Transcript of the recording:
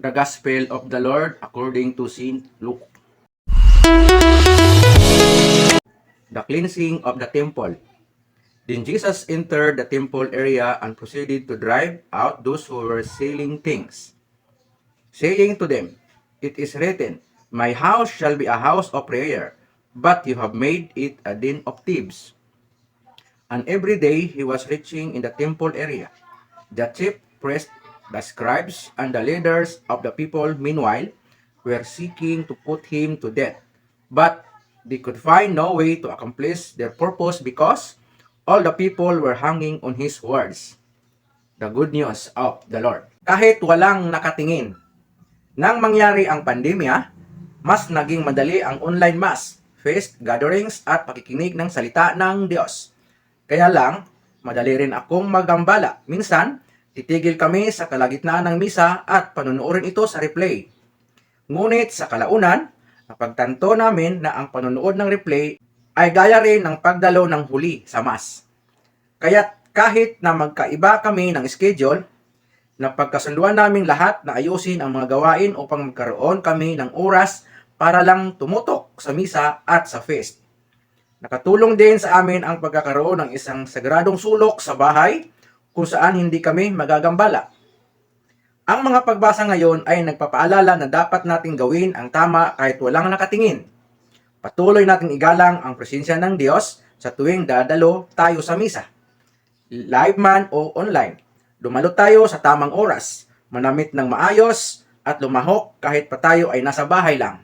The Gospel of the Lord according to St. Luke. The cleansing of the temple. Then Jesus entered the temple area and proceeded to drive out those who were selling things, saying to them, "It is written, My house shall be a house of prayer, but you have made it a den of thieves." And every day he was preaching in the temple area. The chief priests, the scribes, and the leaders of the people, meanwhile, were seeking to put him to death. But they could find no way to accomplish their purpose because all the people were hanging on his words. The good news of the Lord. Kahit walang nakatingin, nang mangyari ang pandemya, mas naging madali ang online mass, feast, gatherings at pakikinig ng salita ng Diyos. Kaya lang, madali rin akong magambala. Minsan, titigil kami sa kalagitnaan ng misa at panunuorin ito sa replay. Ngunit sa kalaunan, napagtanto namin na ang panunood ng replay ay gaya rin ng pagdalo ng huli sa mas. Kaya kahit na magkaiba kami ng schedule, napagkasunduan namin lahat na ayusin ang mga gawain upang magkaroon kami ng oras para lang tumutok sa misa at sa feast. Nakatulong din sa amin ang pagkakaroon ng isang sagradong sulok sa bahay kung saan hindi kami magagambala. Ang mga pagbasa ngayon ay nagpapaalala na dapat nating gawin ang tama kahit walang nakatingin. Patuloy nating igalang ang presensya ng Diyos sa tuwing dadalo tayo sa misa, live man o online. Dumalo tayo sa tamang oras, manamit ng maayos, at lumahok kahit pa tayo ay nasa bahay lang.